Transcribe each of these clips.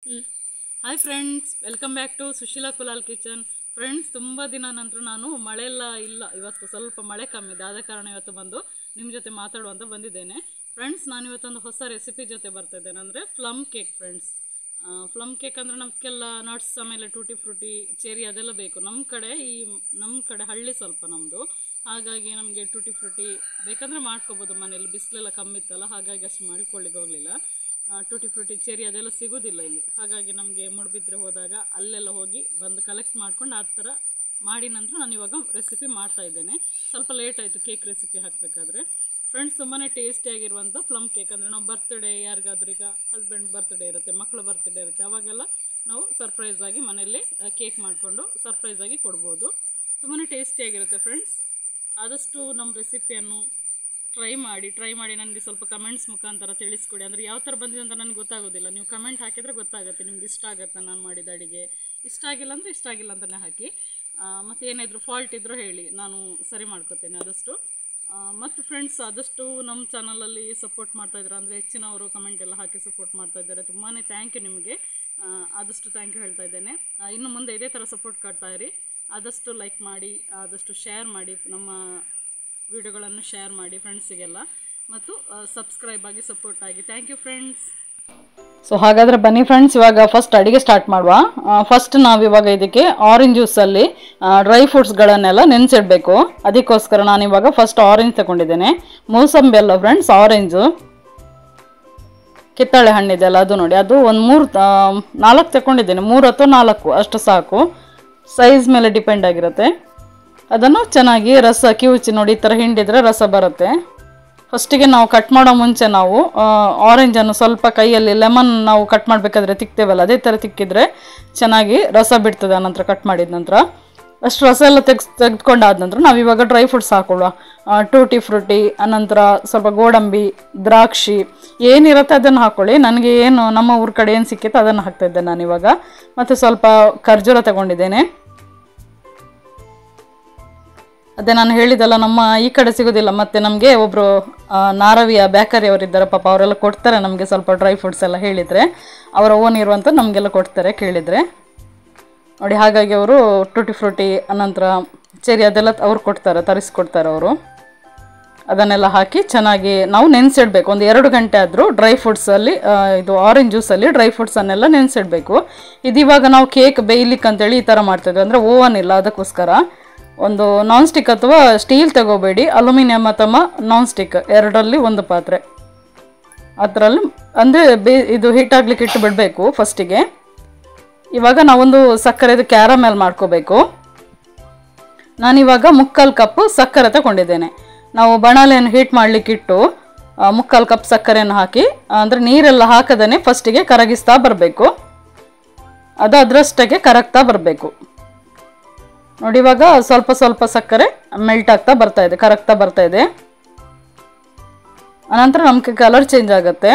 Hi friends, welcome back to Sushila Kulal kitchen. Friends, ತುಂಬ ದಿನ ನಂತರ ನಾನು ಮಳೆಯೆಲ್ಲ ಇಲ್ಲ, ಇವತ್ತು ಸ್ವಲ್ಪ ಮಳೆ ಕಮ್ಮಿ ಇದೆ, ಆದ ಕಾರಣ ಇವತ್ತು ಬಂದು ನಿಮ್ಮ ಜೊತೆ ಮಾತಾಡುವಂತ ಬಂದಿದ್ದೇನೆ. ಫ್ರೆಂಡ್ಸ್, ನಾನು ಇವತ್ತೊಂದು ಹೊಸ ರೆಸಿಪಿ ಜೊತೆ ಬರ್ತಾ ಇದ್ದೇನೆ, ಅಂದರೆ plum cake. Friends, plum cake ಅಂದರೆ ನಮಗೆಲ್ಲ ನಟ್ಸ್, ಆಮೇಲೆ ಟೂಟಿ ಫ್ರೂಟಿ, ಚೆರಿ ಅದೆಲ್ಲ ಬೇಕು. ನಮ್ಮ ಕಡೆ ಹಳ್ಳಿ ಸ್ವಲ್ಪ ನಮ್ಮದು, ಹಾಗಾಗಿ ನಮಗೆ ಟೂಟಿ ಫ್ರೂಟಿ ಬೇಕಂದರೆ ಮಾಡ್ಕೋಬೋದು ಮನೇಲಿ. ಬಿಸಿಲೆಲ್ಲ ಕಮ್ಮಿ ಇತ್ತಲ್ಲ, ಹಾಗಾಗಿ ಅಷ್ಟು ಮಾಡ್ಕೊಳ್ಳಿಕ್ಕೆ ಹೋಗಲಿಲ್ಲ. ಟೂಟಿ ಫ್ರೂಟಿ, ಚೆರಿ ಅದೆಲ್ಲ ಸಿಗೋದಿಲ್ಲ ಇಲ್ಲಿ, ಹಾಗಾಗಿ ನಮಗೆ ಮುಡುಬಿದ್ರೆ ಹೋದಾಗ ಅಲ್ಲೆಲ್ಲ ಹೋಗಿ ಬಂದು ಕಲೆಕ್ಟ್ ಮಾಡ್ಕೊಂಡು ಆ ಥರ ಮಾಡಿ ನಂತರ ನಾನು ಇವಾಗ ರೆಸಿಪಿ ಮಾಡ್ತಾ ಇದ್ದೇನೆ. ಸ್ವಲ್ಪ ಲೇಟ್ ಆಯಿತು ಕೇಕ್ ರೆಸಿಪಿ ಹಾಕಬೇಕಾದ್ರೆ. ಫ್ರೆಂಡ್ಸ್, ತುಂಬಾ ಟೇಸ್ಟಿಯಾಗಿರುವಂಥ ಪ್ಲಮ್ ಕೇಕ್, ಅಂದರೆ ನಾವು ಬರ್ತ್ಡೇ, ಯಾರಿಗಾದ್ರೂ ಈಗ ಹಸ್ಬೆಂಡ್ ಬರ್ತ್ಡೇ ಇರುತ್ತೆ, ಮಕ್ಕಳ ಬರ್ತ್ಡೇ ಇರುತ್ತೆ, ಅವಾಗೆಲ್ಲ ನಾವು ಸರ್ಪ್ರೈಸಾಗಿ ಮನೆಯಲ್ಲಿ ಕೇಕ್ ಮಾಡಿಕೊಂಡು ಸರ್ಪ್ರೈಸಾಗಿ ಕೊಡ್ಬೋದು. ತುಂಬಾ ಟೇಸ್ಟಿಯಾಗಿರುತ್ತೆ. ಫ್ರೆಂಡ್ಸ್, ಆದಷ್ಟು ನಮ್ಮ ರೆಸಿಪಿಯನ್ನು ಟ್ರೈ ಮಾಡಿ ನನಗೆ ಸ್ವಲ್ಪ ಕಮೆಂಟ್ಸ್ ಮುಖಾಂತರ ತಿಳಿಸ್ಕೊಡಿ. ಅಂದರೆ ಯಾವ ಥರ ಬಂದಿದೆ ಅಂತ ನನಗೆ ಗೊತ್ತಾಗೋದಿಲ್ಲ, ನೀವು ಕಮೆಂಟ್ ಹಾಕಿದರೆ ಗೊತ್ತಾಗುತ್ತೆ ನಿಮ್ಗೆ ಇಷ್ಟ ಆಗುತ್ತಾ ನಾನು ಮಾಡಿದ ಅಡುಗೆ. ಇಷ್ಟ ಆಗಿಲ್ಲ ಅಂದರೆ ಇಷ್ಟ ಆಗಿಲ್ಲ ಅಂತಲೇ ಹಾಕಿ, ಮತ್ತು ಏನಾದರೂ ಫಾಲ್ಟ್ ಇದ್ದರೂ ಹೇಳಿ, ನಾನು ಸರಿ ಮಾಡ್ಕೋತೇನೆ ಆದಷ್ಟು. ಮತ್ತು ಫ್ರೆಂಡ್ಸ್, ಆದಷ್ಟು ನಮ್ಮ ಚಾನಲಲ್ಲಿ ಸಪೋರ್ಟ್ ಮಾಡ್ತಾಯಿದ್ದಾರೆ, ಅಂದರೆ ಹೆಚ್ಚಿನವರು ಕಮೆಂಟ್ ಎಲ್ಲ ಹಾಕಿ ಸಪೋರ್ಟ್ ಮಾಡ್ತಾಯಿದ್ದಾರೆ. ತುಂಬಾ ಥ್ಯಾಂಕ್ ಯು ನಿಮಗೆ, ಆದಷ್ಟು ಥ್ಯಾಂಕ್ ಯು ಹೇಳ್ತಾ ಇದ್ದೇನೆ. ಇನ್ನು ಮುಂದೆ ಇದೇ ಥರ ಸಪೋರ್ಟ್ ಕೊಡ್ತಾಯಿರಿ. ಆದಷ್ಟು ಲೈಕ್ ಮಾಡಿ, ಆದಷ್ಟು ಶೇರ್ ಮಾಡಿ, ನಮ್ಮ ವಿಡಿಯೋಗಳನ್ನು ಶೇರ್ ಮಾಡಿ ಫ್ರೆಂಡ್ಸಿಗೆಲ್ಲ, ಮತ್ತು ಸಬ್ಸ್ಕ್ರೈಬ್ ಆಗಿ ಸಪೋರ್ಟ್ ಆಗಿ. Thank you friends. ಸೊ ಹಾಗಾದರೆ ಬನ್ನಿ ಫ್ರೆಂಡ್ಸ್, ಇವಾಗ ಫಸ್ಟ್ ಅಡುಗೆ ಸ್ಟಾರ್ಟ್ ಮಾಡುವ. ಫಸ್ಟ್ ನಾವಿವಾಗ ಇದಕ್ಕೆ ಆರೆಂಜ್ ಜ್ಯೂಸಲ್ಲಿ ಡ್ರೈ ಫ್ರೂಟ್ಸ್ಗಳನ್ನೆಲ್ಲ ನೆನೆಸಿಡಬೇಕು. ಅದಕ್ಕೋಸ್ಕರ ನಾನಿವಾಗ ಫಸ್ಟ್ ಆರೆಂಜ್ ತಗೊಂಡಿದ್ದೇನೆ. ಮೂಸಂಬಿ ಅಲ್ಲ ಫ್ರೆಂಡ್ಸ್, ಆರೆಂಜು, ಕಿತ್ತಳೆ ಹಣ್ಣಿದೆಯಲ್ಲ ಅದು ನೋಡಿ, ಅದು ಒಂದು 4 ತಗೊಂಡಿದ್ದೇನೆ. 3 ಅಥವಾ 4 ಅಷ್ಟು ಸಾಕು, ಸೈಜ್ ಮೇಲೆ ಡಿಪೆಂಡ್ ಆಗಿರುತ್ತೆ. ಅದನ್ನು ಚೆನ್ನಾಗಿ ರಸ ಕಿವುಚಿ ನೋಡಿ, ಈ ಥರ ಹಿಂಡಿದರೆ ರಸ ಬರುತ್ತೆ. ಫಸ್ಟಿಗೆ ನಾವು ಕಟ್ ಮಾಡೋ ಮುಂಚೆ ನಾವು ಆರೆಂಜನ್ನು ಸ್ವಲ್ಪ ಕೈಯಲ್ಲಿ, ಲೆಮನ್ ನಾವು ಕಟ್ ಮಾಡಬೇಕಾದ್ರೆ ತಿಕ್ತೇವಲ್ಲ, ಅದೇ ಥರ ತಿಕ್ಕಿದರೆ ಚೆನ್ನಾಗಿ ರಸ ಬಿಡ್ತದೆ. ಆನಂತರ ಕಟ್ ಮಾಡಿದ ನಂತರ ಅಷ್ಟು ರಸ ಎಲ್ಲ ತೆಗೆದುಕೊಂಡಾದ ನಂತರ ನಾವಿವಾಗ ಡ್ರೈ ಫ್ರೂಟ್ಸ್ ಹಾಕೊಳ್ಳುವ. ಟೂಟಿ ಫ್ರೂಟಿ, ಅನಂತರ ಸ್ವಲ್ಪ ಗೋಡಂಬಿ, ದ್ರಾಕ್ಷಿ ಏನಿರುತ್ತೆ ಅದನ್ನು ಹಾಕ್ಕೊಳ್ಳಿ. ನನಗೆ ಏನು ನಮ್ಮ ಊರ ಕಡೆ ಏನು ಸಿಕ್ಕಿತ್ತು ಅದನ್ನು ಹಾಕ್ತಾಯಿದ್ದೆ ನಾನಿವಾಗ. ಮತ್ತು ಸ್ವಲ್ಪ ಖರ್ಜೂರ ತಗೊಂಡಿದ್ದೇನೆ. ಅದೇ ನಾನು ಹೇಳಿದಲ್ಲ, ನಮ್ಮ ಈ ಕಡೆ ಸಿಗೋದಿಲ್ಲ. ಮತ್ತು ನಮಗೆ ಒಬ್ಬರು ನಾರವಿಯ ಬೇಕರಿ ಅವರಿದ್ದಾರೆ, ಪಾಪ ಅವರೆಲ್ಲ ಕೊಡ್ತಾರೆ ನಮಗೆ ಸ್ವಲ್ಪ ಡ್ರೈ ಫ್ರೂಟ್ಸ್ ಎಲ್ಲ ಹೇಳಿದರೆ. ಅವರ ಓನ್ ಇರುವಂಥ ನಮಗೆಲ್ಲ ಕೊಡ್ತಾರೆ ಕೇಳಿದರೆ ನೋಡಿ. ಹಾಗಾಗಿ ಅವರು ಟೂಟಿ ಫ್ರೂಟಿ, ಅನಂತರ ಚೆರಿ ಅದೆಲ್ಲ ಅವ್ರು ಕೊಡ್ತಾರೆ, ತರಿಸ್ಕೊಡ್ತಾರೆ ಅವರು. ಅದನ್ನೆಲ್ಲ ಹಾಕಿ ಚೆನ್ನಾಗಿ ನಾವು ನೆನೆಸಿಡಬೇಕು. ಒಂದು 2 ಗಂಟೆ ಆದರೂ ಡ್ರೈ ಫ್ರೂಟ್ಸಲ್ಲಿ, ಇದು ಆರೆಂಜ್ ಜ್ಯೂಸಲ್ಲಿ ಡ್ರೈ ಫ್ರೂಟ್ಸನ್ನೆಲ್ಲ ನೆನೆಸಿಡಬೇಕು. ಇದು ಇವಾಗ ನಾವು ಕೇಕ್ ಬೇಯ್ಲಿಕ್ಕೆ ಅಂತೇಳಿ ಈ ಥರ ಮಾಡ್ತಾಯಿದ್ವಿ, ಅಂದರೆ ಓವನ್ ಇಲ್ಲ, ಅದಕ್ಕೋಸ್ಕರ ಒಂದು ನಾನ್ ಸ್ಟಿಕ್ ಅಥವಾ ಸ್ಟೀಲ್ ತಗೋಬೇಡಿ, ಅಲ್ಯೂಮಿನಿಯಂ ಅಥವಾ ನಾನ್ ಸ್ಟಿಕ್ ಎರಡರಲ್ಲಿ ಒಂದು ಪಾತ್ರೆ, ಅದರಲ್ಲಿ ಅಂದರೆ ಇದು ಹೀಟಾಗ್ಲಿಕ್ಕೆ ಇಟ್ಟು ಬಿಡಬೇಕು ಫಸ್ಟಿಗೆ. ಇವಾಗ ನಾವೊಂದು ಸಕ್ಕರೆದು ಕ್ಯಾರಮೆಲ್ ಮಾಡ್ಕೋಬೇಕು. ನಾನಿವಾಗ 3/4 ಕಪ್ ಸಕ್ಕರೆ ತಗೊಂಡಿದ್ದೇನೆ. ನಾವು ಬಾಣಲೆಯನ್ನು ಹೀಟ್ ಮಾಡಲಿಕ್ಕಿಟ್ಟು 3/4 ಕಪ್ ಸಕ್ಕರೆಯನ್ನು ಹಾಕಿ, ಅಂದರೆ ನೀರೆಲ್ಲ ಹಾಕದೇ ಫಸ್ಟಿಗೆ ಕರಗಿಸ್ತಾ ಬರಬೇಕು. ಅದು ಅದರಷ್ಟಕ್ಕೆ ಕರಗ್ತಾ ಬರಬೇಕು ನೋಡಿ. ಇವಾಗ ಸ್ವಲ್ಪ ಸ್ವಲ್ಪ ಸಕ್ಕರೆ ಮೆಲ್ಟ್ ಆಗ್ತಾ ಬರ್ತಾ ಇದೆ, ಕರಗ್ತಾ ಬರ್ತಾ ಇದೆ. ಅನಂತರ ನಮಗೆ ಕಲರ್ ಚೇಂಜ್ ಆಗುತ್ತೆ.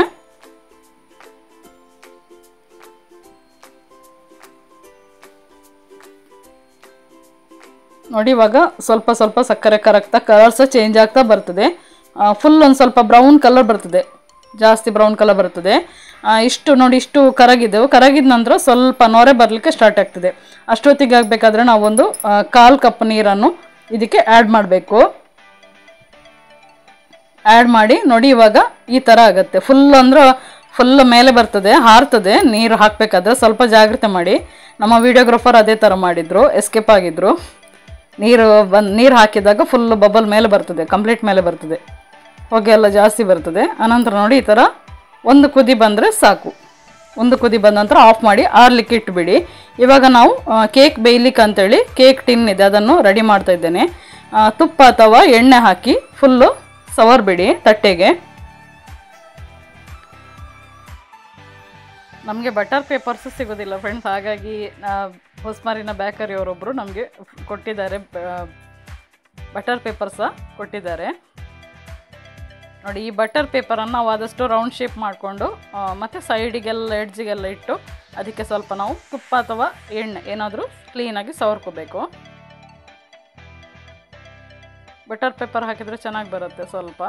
ನೋಡಿ, ಇವಾಗ ಸ್ವಲ್ಪ ಸ್ವಲ್ಪ ಸಕ್ಕರೆ ಕರಗ್ತಾ ಕಲರ್ ಸಹ ಚೇಂಜ್ ಆಗ್ತಾ ಬರ್ತದೆ. ಫುಲ್ ಒಂದು ಸ್ವಲ್ಪ ಬ್ರೌನ್ ಕಲರ್ ಬರ್ತದೆ, ಜಾಸ್ತಿ ಬ್ರೌನ್ ಕಲರ್ ಬರ್ತದೆ. ಇಷ್ಟು ನೋಡಿ, ಇಷ್ಟು ಕರಗಿದ್ದೆವು. ಕರಗಿದ ನಂತರ ಸ್ವಲ್ಪ ನೊರೆ ಬರಲಿಕ್ಕೆ ಸ್ಟಾರ್ಟ್ ಆಗ್ತದೆ. ಅಷ್ಟೊತ್ತಿಗೆ ಆಗಬೇಕಾದ್ರೆ ನಾವೊಂದು 1/4 ಕಪ್ ನೀರನ್ನು ಇದಕ್ಕೆ ಆ್ಯಡ್ ಮಾಡಬೇಕು. ಆ್ಯಡ್ ಮಾಡಿ ನೋಡಿ, ಇವಾಗ ಈ ಥರ ಆಗುತ್ತೆ. ಫುಲ್ ಮೇಲೆ ಬರ್ತದೆ, ಹಾರ್ತದೆ ನೀರು ಹಾಕಬೇಕಾದ್ರೆ. ಸ್ವಲ್ಪ ಜಾಗ್ರತೆ ಮಾಡಿ. ನಮ್ಮ ವಿಡಿಯೋಗ್ರಾಫರ್ ಅದೇ ಥರ ಮಾಡಿದರು, ಎಸ್ಕೇಪ್ ಆಗಿದ್ದರು. ನೀರು ಹಾಕಿದಾಗ ಫುಲ್ ಬಬಲ್ ಮೇಲೆ ಬರ್ತದೆ, ಕಂಪ್ಲೀಟ್ ಮೇಲೆ ಬರ್ತದೆ, ಹೊಗೆ ಎಲ್ಲ ಜಾಸ್ತಿ ಬರ್ತದೆ. ಅನಂತರ ನೋಡಿ, ಈ ಥರ ಒಂದು ಕುದಿ ಬಂದರೆ ಸಾಕು. ಒಂದು ಕುದಿ ಬಂದ ನಂತರ ಆಫ್ ಮಾಡಿ ಆರ್ಲಿಕ್ಕೆ ಇಟ್ಬಿಡಿ. ಇವಾಗ ನಾವು ಕೇಕ್ ಬೇಯ್ಲಿಕ್ಕೆ ಅಂತೇಳಿ ಕೇಕ್ ಟಿನ್ ಇದೆ, ಅದನ್ನು ರೆಡಿ ಮಾಡ್ತಾ ಇದ್ದೇನೆ. ತುಪ್ಪ ಅಥವಾ ಎಣ್ಣೆ ಹಾಕಿ ಫುಲ್ಲು ಸವರ್ಬಿಡಿ ತಟ್ಟೆಗೆ. ನಮಗೆ ಬಟರ್ ಪೇಪರ್ಸ್ ಸಿಗೋದಿಲ್ಲ ಫ್ರೆಂಡ್ಸ್, ಹಾಗಾಗಿ ಹೊಸಮಾರಿನ ಬೇಕರಿಯವರೊಬ್ಬರು ನಮಗೆ ಕೊಟ್ಟಿದ್ದಾರೆ, ಬಟರ್ ಪೇಪರ್ ಸಹ ಕೊಟ್ಟಿದ್ದಾರೆ ನೋಡಿ. ಈ ಬಟರ್ ಪೇಪರನ್ನು ನಾವು ಆದಷ್ಟು ರೌಂಡ್ ಶೇಪ್ ಮಾಡಿಕೊಂಡು, ಮತ್ತು ಸೈಡಿಗೆಲ್ಲ ಎಡ್ಜಿಗೆಲ್ಲ ಇಟ್ಟು ಅದಕ್ಕೆ ಸ್ವಲ್ಪ ನಾವು ತುಪ್ಪ ಅಥವಾ ಎಣ್ಣೆ ಏನಾದರೂ ಕ್ಲೀನಾಗಿ ಸವರ್ಕೋಬೇಕು. ಬಟರ್ ಪೇಪರ್ ಹಾಕಿದರೆ ಚೆನ್ನಾಗಿ ಬರುತ್ತೆ, ಸ್ವಲ್ಪ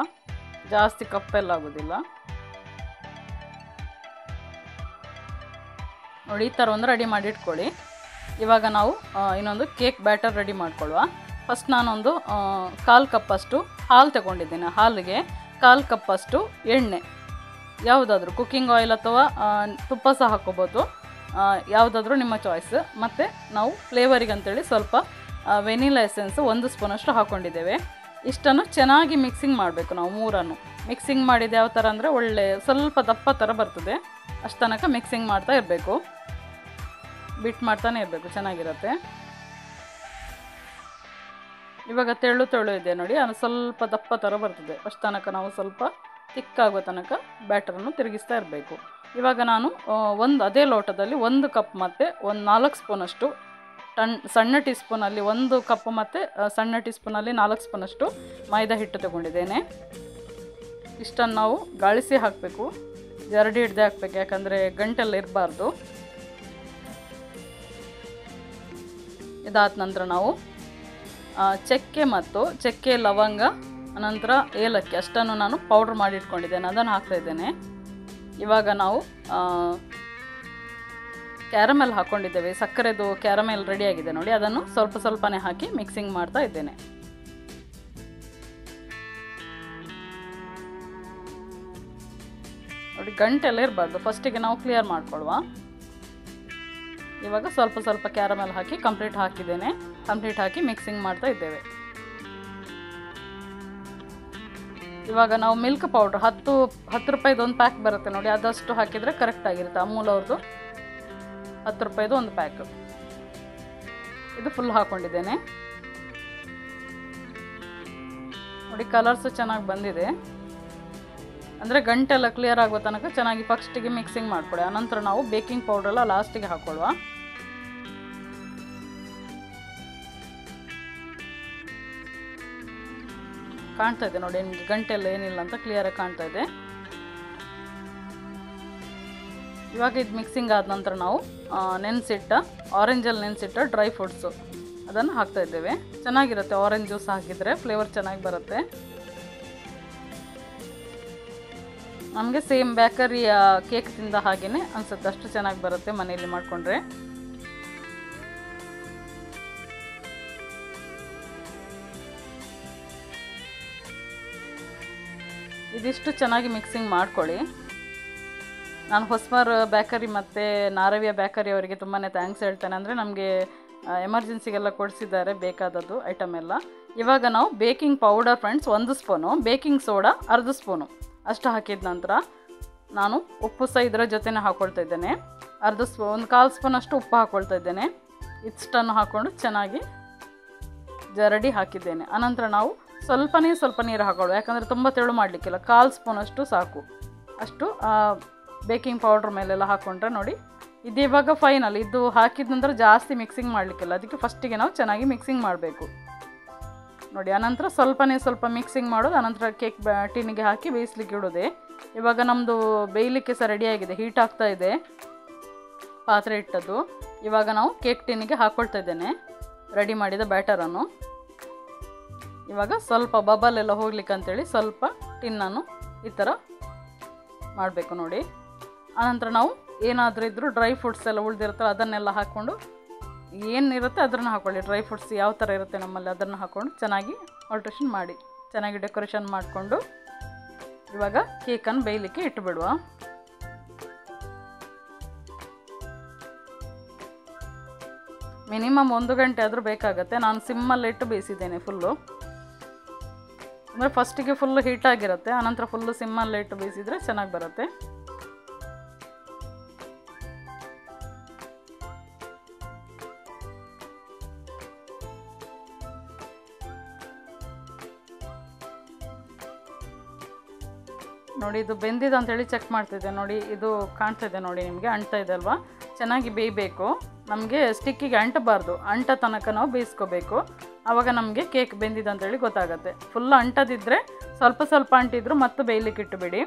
ಜಾಸ್ತಿ ಕಪ್ಪೆಲ್ಲ ಆಗೋದಿಲ್ಲ. ನೋಡಿ ಈ ಥರ ಒಂದು ರೆಡಿ ಮಾಡಿ ಇಟ್ಕೊಳ್ಳಿ. ಇವಾಗ ನಾವು ಇನ್ನೊಂದು ಕೇಕ್ ಬ್ಯಾಟರ್ ರೆಡಿ ಮಾಡ್ಕೊಳ್ಳುವ. ಫಸ್ಟ್ ನಾನೊಂದು 1/4 ಕಪ್ಪಷ್ಟು ಹಾಲು ತಗೊಂಡಿದ್ದೇನೆ. ಹಾಲಿಗೆ 1/4 ಕಪ್ಪಷ್ಟು ಎಣ್ಣೆ, ಯಾವುದಾದ್ರೂ ಕುಕ್ಕಿಂಗ್ ಆಯಿಲ್ ಅಥವಾ ತುಪ್ಪ ಸಹ ಹಾಕ್ಕೋಬೋದು, ಯಾವುದಾದ್ರೂ ನಿಮ್ಮ ಚಾಯ್ಸ್. ಮತ್ತು ನಾವು ಫ್ಲೇವರಿಗೆ ಅಂತೇಳಿ ಸ್ವಲ್ಪ ವೆನಿಲಾ ಎಸೆನ್ಸ್ 1 ಸ್ಪೂನಷ್ಟು ಹಾಕ್ಕೊಂಡಿದ್ದೇವೆ. ಇಷ್ಟನ್ನು ಚೆನ್ನಾಗಿ ಮಿಕ್ಸಿಂಗ್ ಮಾಡಬೇಕು. ನಾವು ಮೂರನ್ನು ಮಿಕ್ಸಿಂಗ್ ಮಾಡಿದ ಯಾವ ಥರ ಅಂದರೆ ಒಳ್ಳೆ ಸ್ವಲ್ಪ ದಪ್ಪ ಥರ ಬರ್ತದೆ, ಅಷ್ಟು ತನಕ ಮಿಕ್ಸಿಂಗ್ ಮಾಡ್ತಾ ಇರಬೇಕು, ಬಿಟ್ ಮಾಡ್ತಾನೆ ಇರಬೇಕು, ಚೆನ್ನಾಗಿರುತ್ತೆ. ಇವಾಗ ತೆಳು ಇದೆ ನೋಡಿ, ಅದು ಸ್ವಲ್ಪ ದಪ್ಪ ಥರ ಬರ್ತದೆ, ಅಷ್ಟು ತನಕ ನಾವು ಸ್ವಲ್ಪ ತಿಕ್ಕಾಗೋ ತನಕ ಬ್ಯಾಟರನ್ನು ತಿರುಗಿಸ್ತಾ ಇರಬೇಕು. ಇವಾಗ ನಾನು ಅದೇ ಲೋಟದಲ್ಲಿ 1 ಕಪ್ ಮತ್ತು 4 ಸ್ಪೂನಷ್ಟು ಸಣ್ಣ ಟೀ ಸ್ಪೂನಲ್ಲಿ 1 ಕಪ್ ಮತ್ತು ಸಣ್ಣ ಟೀ ಸ್ಪೂನಲ್ಲಿ 4 ಸ್ಪೂನಷ್ಟು ಮೈದಾ ಹಿಟ್ಟು ತಗೊಂಡಿದ್ದೇನೆ. ಇಷ್ಟನ್ನು ನಾವು ಗಾಳಿಸಿ ಹಾಕಬೇಕು, ಜರಡಿ ಹಿಡ್ದೆ ಹಾಕಬೇಕು, ಯಾಕಂದರೆ ಗಂಟೆಲ್ಲ ಇರಬಾರ್ದು. ಇದಾದ ನಂತರ ನಾವು ಚಕ್ಕೆ ಲವಂಗ ಅನಂತರ ಏಲಕ್ಕಿ ಅಷ್ಟನ್ನು ನಾನು ಪೌಡ್ರ್ ಮಾಡಿ ಇಟ್ಕೊಂಡಿದ್ದೇನೆ, ಅದನ್ನು ಹಾಕ್ತಾಯಿದ್ದೇನೆ. ಇವಾಗ ನಾವು ಕ್ಯಾರಮೆಲ್ ಹಾಕ್ಕೊಂಡಿದ್ದೇವೆ, ಸಕ್ಕರೆದು ಕ್ಯಾರಮೆಲ್ ರೆಡಿಯಾಗಿದೆ ನೋಡಿ, ಅದನ್ನು ಸ್ವಲ್ಪನೇ ಹಾಕಿ ಮಿಕ್ಸಿಂಗ್ ಮಾಡ್ತಾ ಇದ್ದೇನೆ. ನೋಡಿ ಗಂಟೆಲ್ಲ ಇರಬಾರ್ದು, ಫಸ್ಟಿಗೆ ನಾವು ಕ್ಲಿಯರ್ ಮಾಡ್ಕೊಳ್ಳುವ. ಇವಾಗ ಸ್ವಲ್ಪ ಕ್ಯಾರಮೆಲ್ ಹಾಕಿ ಕಂಪ್ಲೀಟ್ ಹಾಕಿ ಮಿಕ್ಸಿಂಗ್ ಮಾಡ್ತಾ ಇದ್ದೇವೆ. ಇವಾಗ ನಾವು ಮಿಲ್ಕ್ ಪೌಡ್ರ್ 10 ರೂಪಾಯಿದು ಒಂದು ಪ್ಯಾಕ್ ಬರುತ್ತೆ ನೋಡಿ, ಅದಷ್ಟು ಹಾಕಿದರೆ ಕರೆಕ್ಟ್ ಆಗಿರುತ್ತೆ. ಅಮೂಲ್ ಅವ್ರದ್ದು 10 ರೂಪಾಯಿದು ಒಂದು ಪ್ಯಾಕ್, ಇದು ಫುಲ್ ಹಾಕ್ಕೊಂಡಿದ್ದೇನೆ. ನೋಡಿ ಕಲರ್ಸು ಚೆನ್ನಾಗಿ ಬಂದಿದೆ, ಅಂದರೆ ಗಂಟೆಲ್ಲ ಕ್ಲಿಯರ್ ಆಗೋ ತನಕ ಚೆನ್ನಾಗಿ ಫಸ್ಟಿಗೆ ಮಿಕ್ಸಿಂಗ್ ಮಾಡ್ಕೊಳ್ಳಿ. ಆನಂತರ ನಾವು ಬೇಕಿಂಗ್ ಪೌಡ್ರೆಲ್ಲ ಲಾಸ್ಟಿಗೆ ಹಾಕ್ಕೊಳ್ಳುವ. ಕಾಣ್ತಾ ಇದೆ ನೋಡಿ ನಿಮಗೆ, ಗಂಟೆಲ್ಲ ಏನಿಲ್ಲ ಅಂತ ಕ್ಲಿಯರಾಗಿ ಕಾಣ್ತಾ ಇದೆ. ಇವಾಗ ಇದು ಮಿಕ್ಸಿಂಗ್ ಆದ ನಂತರ ನಾವು ಆರೆಂಜಲ್ಲಿ ನೆನೆಸಿಟ್ಟ ಡ್ರೈ ಫ್ರೂಟ್ಸು ಅದನ್ನು ಹಾಕ್ತಾ ಇದ್ದೇವೆ. ಚೆನ್ನಾಗಿರುತ್ತೆ, ಆರೆಂಜ್ ಜ್ಯೂಸ್ ಹಾಕಿದರೆ ಫ್ಲೇವರ್ ಚೆನ್ನಾಗಿ ಬರುತ್ತೆ. ನಮಗೆ ಸೇಮ್ ಬೇಕರಿಯ ಕೇಕ್ ತಿಂದ ಹಾಗೆಯೇ ಅನಿಸುತ್ತೆ, ಅಷ್ಟು ಚೆನ್ನಾಗಿ ಬರುತ್ತೆ ಮನೆಯಲ್ಲಿ ಮಾಡಿಕೊಂಡ್ರೆ. ಇದಿಷ್ಟು ಚೆನ್ನಾಗಿ ಮಿಕ್ಸಿಂಗ್ ಮಾಡ್ಕೊಳ್ಳಿ. ನಾನು ಹೊಸಮರ್ ಬೇಕರಿ ಮತ್ತು ನಾರವ್ಯ ಬೇಕರಿ ಅವರಿಗೆ ತುಂಬಾ ಥ್ಯಾಂಕ್ಸ್ ಹೇಳ್ತೇನೆ, ಅಂದರೆ ನಮಗೆ ಎಮರ್ಜೆನ್ಸಿಗೆಲ್ಲ ಕೊಡಿಸಿದ್ದಾರೆ ಬೇಕಾದದ್ದು ಐಟಮ್ ಎಲ್ಲ. ಇವಾಗ ನಾವು baking powder friends 1 spoon, baking soda 1/2 spoon ಅಷ್ಟು ಹಾಕಿದ ನಂತರ ನಾನು ಉಪ್ಪು ಸಹ ಇದರ ಜೊತೆನೇ ಹಾಕ್ಕೊಳ್ತಾ ಇದ್ದೇನೆ. 1/4 ಸ್ಪೂನಷ್ಟು ಉಪ್ಪು ಹಾಕ್ಕೊಳ್ತಾ ಇದ್ದೇನೆ. ಇಷ್ಟನ್ನು ಹಾಕ್ಕೊಂಡು ಚೆನ್ನಾಗಿ ಜರಡಿ ಹಾಕಿದ್ದೇನೆ. ಆನಂತರ ನಾವು ಸ್ವಲ್ಪ ನೀರು ಹಾಕೊಳ್ಳುವ, ಯಾಕಂದರೆ ತುಂಬ ತೆಳು ಮಾಡಲಿಕ್ಕಿಲ್ಲ. 1/4 ಸ್ಪೂನಷ್ಟು ಸಾಕು, ಅಷ್ಟು ಬೇಕಿಂಗ್ ಪೌಡ್ರ್ ಮೇಲೆಲ್ಲ ಹಾಕ್ಕೊಂಡ್ರೆ ನೋಡಿ. ಇದು ಇವಾಗ ಫೈನಲ್, ಇದು ಹಾಕಿದ ನಂತರ ಜಾಸ್ತಿ ಮಿಕ್ಸಿಂಗ್ ಮಾಡಲಿಕ್ಕಿಲ್ಲ, ಅದಕ್ಕೆ ಫಸ್ಟಿಗೆ ನಾವು ಚೆನ್ನಾಗಿ ಮಿಕ್ಸಿಂಗ್ ಮಾಡಬೇಕು ನೋಡಿ. ಆನಂತರ ಸ್ವಲ್ಪ ಮಿಕ್ಸಿಂಗ್ ಮಾಡೋದು, ಆನಂತರ ಕೇಕ್ ಟಿನ್ನಿಗೆ ಹಾಕಿ ಬೇಯಿಸ್ಲಿಕ್ಕೆ ಇಡೋದೆ. ಇವಾಗ ನಮ್ಮದು ಬೇಯಲಿಕ್ಕೆ ಸಹ ರೆಡಿಯಾಗಿದೆ, ಹೀಟ್ ಆಗ್ತಾ ಇದೆ ಪಾತ್ರೆ ಇಟ್ಟದ್ದು. ಇವಾಗ ನಾವು ಕೇಕ್ ಟಿನ್ನಿಗೆ ಹಾಕ್ಕೊಳ್ತಾ ಇದ್ದೇನೆ ರೆಡಿ ಮಾಡಿದ ಬ್ಯಾಟರನ್ನು. ಇವಾಗ ಸ್ವಲ್ಪ ಬಬಲ್ ಎಲ್ಲ ಹೋಗ್ಲಿಕ್ಕೆ ಅಂತೇಳಿ ಸ್ವಲ್ಪ ಟಿನ್ನನ್ನು ಈ ಥರ ಮಾಡಬೇಕು ನೋಡಿ. ಆನಂತರ ನಾವು ಏನಾದರೂ ಇದ್ದರೂ ಡ್ರೈ ಫ್ರೂಟ್ಸ್ ಎಲ್ಲ ಉಳಿದಿರುತ್ತಲ್ಲ ಅದನ್ನೆಲ್ಲ ಹಾಕ್ಕೊಂಡು, ಏನಿರುತ್ತೆ ಅದನ್ನು ಹಾಕ್ಕೊಳ್ಳಿ. ಡ್ರೈ ಫ್ರೂಟ್ಸ್ ಯಾವ ಥರ ಇರುತ್ತೆ ನಮ್ಮಲ್ಲಿ ಅದನ್ನು ಹಾಕ್ಕೊಂಡು ಚೆನ್ನಾಗಿ ಆಲ್ಟ್ರೇಷನ್ ಮಾಡಿ, ಚೆನ್ನಾಗಿ ಡೆಕೋರೇಷನ್ ಮಾಡಿಕೊಂಡು ಇವಾಗ ಕೇಕನ್ನು ಬೇಯಲಿಕ್ಕೆ ಇಟ್ಟುಬಿಡುವ. ಮಿನಿಮಮ್ 1 ಗಂಟೆ ಆದರೂ ಬೇಕಾಗುತ್ತೆ. ನಾನು ಸಿಮ್ಮಲ್ಲಿ ಇಟ್ಟು ಬೇಯಿಸಿದ್ದೇನೆ ಫುಲ್ಲು, ಅಂದರೆ ಫಸ್ಟಿಗೆ ಫುಲ್ಲು ಹೀಟಾಗಿರುತ್ತೆ, ಆನಂತರ ಫುಲ್ಲು ಸಿಮ್ಮಲ್ಲಿ ಇಟ್ಟು ಬೇಯಿಸಿದರೆ ಚೆನ್ನಾಗಿ ಬರುತ್ತೆ. ನೋಡಿ ಇದು ಬೆಂದಿದೆ ಅಂತೇಳಿ ಚೆಕ್ ಮಾಡ್ತಿದ್ದೆ ನೋಡಿ, ಇದು ಕಾಣ್ತಾ ಇದೆ ನೋಡಿ ನಿಮಗೆ, ಅಂಟ್ತಾ ಇದೆ ಅಲ್ವಾ. ಚೆನ್ನಾಗಿ ಬೇಯಬೇಕು, ನಮಗೆ ಸ್ಟಿಕ್ಕಿಗೆ ಅಂಟಬಾರ್ದು, ಅಂಟ ತನಕ ನಾವು ಬೇಯಿಸ್ಕೋಬೇಕು. ಆವಾಗ ನಮಗೆ ಕೇಕ್ ಬೆಂದಿದೆ ಅಂತೇಳಿ ಗೊತ್ತಾಗುತ್ತೆ. ಫುಲ್ ಅಂಟದಿದ್ದರೆ ಸ್ವಲ್ಪ ಅಂಟಿದ್ರು ಮತ್ತು ಬೇಯಲಿಕ್ಕೆ ಇಟ್ಟುಬಿಡಿ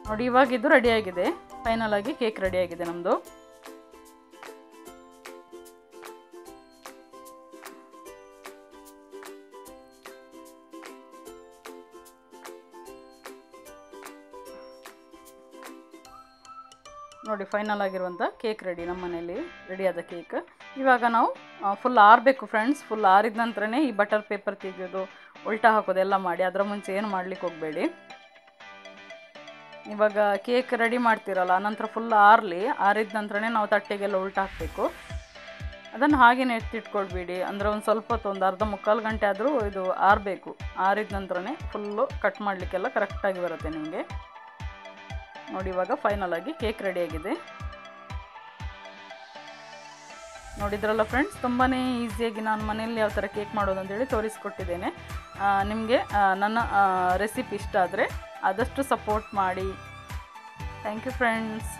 ನೋಡಿ. ಇವಾಗ ಇದು ರೆಡಿಯಾಗಿದೆ, ಫೈನಲ್ ಆಗಿ ಕೇಕ್ ರೆಡಿಯಾಗಿದೆ ನಮ್ಮದು. ನೋಡಿ ಫೈನಲ್ ಆಗಿರುವಂಥ ಕೇಕ್ ರೆಡಿ, ನಮ್ಮ ಮನೆಯಲ್ಲಿ ರೆಡಿಯಾದ ಕೇಕ್. ಇವಾಗ ನಾವು ಫುಲ್ ಆರಬೇಕು ಫ್ರೆಂಡ್ಸ್. ಫುಲ್ ಆರಿದ ನಂತರನೇ ಈ ಬಟರ್ ಪೇಪರ್ ತೆಗೆಯೋದು, ಉಲ್ಟಾ ಹಾಕೋದು ಎಲ್ಲ ಮಾಡಿ. ಅದರ ಮುಂಚೆ ಏನು ಮಾಡ್ಲಿಕ್ಕೆ ಹೋಗಬೇಡಿ. ಇವಾಗ ಕೇಕ್ ರೆಡಿ ಮಾಡ್ತೀರಲ್ಲ, ಆನಂತರ ಫುಲ್ ಆರಿದ ನಂತರನೇ ನಾವು ತಟ್ಟೆಗೆಲ್ಲ ಉಲ್ಟಾ ಹಾಕಬೇಕು. ಅದನ್ನು ಹಾಗೇ ಎತ್ತಿಟ್ಕೊಳ್ಬೇಡಿ. ಅಂದರೆ ಒಂದು ಸ್ವಲ್ಪ ಹೊತ್ತು, ಒಂದು ಅರ್ಧ ಮುಕ್ಕಾಲು ಗಂಟೆ ಆದರೂ ಇದು ಆರಬೇಕು. ಆರಿದ ನಂತರನೇ ಫುಲ್ಲು ಕಟ್ ಮಾಡಲಿಕ್ಕೆಲ್ಲ ಕರೆಕ್ಟಾಗಿ ಬರುತ್ತೆ ನಿಮಗೆ. ನೋಡಿ ಇವಾಗ ಫೈನಲ್ ಆಗಿ ಕೇಕ್ ರೆಡಿಯಾಗಿದೆ. ನೋಡಿದ್ರಲ್ಲ ಫ್ರೆಂಡ್ಸ್, ತುಂಬಾ ಈಸಿಯಾಗಿ ನಾನು ಮನೆಯಲ್ಲಿ ಯಾವ ಥರ ಕೇಕ್ ಮಾಡೋದು ಅಂತೇಳಿ ತೋರಿಸ್ಕೊಟ್ಟಿದ್ದೇನೆ. ನಿಮಗೆ ನನ್ನ ರೆಸಿಪಿ ಇಷ್ಟ ಆದರೆ ಆದಷ್ಟು ಸಪೋರ್ಟ್ ಮಾಡಿ. Thank you friends.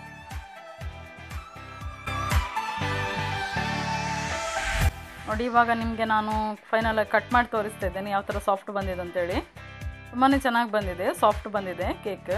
ನೋಡಿ ಇವಾಗ ನಿಮಗೆ ನಾನು ಫೈನಲಾಗಿ ಕಟ್ ಮಾಡಿ ತೋರಿಸ್ತಾ ಇದ್ದೇನೆ ಯಾವ ಥರ ಸಾಫ್ಟ್ ಬಂದಿದೆ ಅಂತೇಳಿ. ತುಂಬಾ ಚೆನ್ನಾಗಿ ಬಂದಿದೆ, ಸಾಫ್ಟ್ ಬಂದಿದೆ ಕೇಕ್.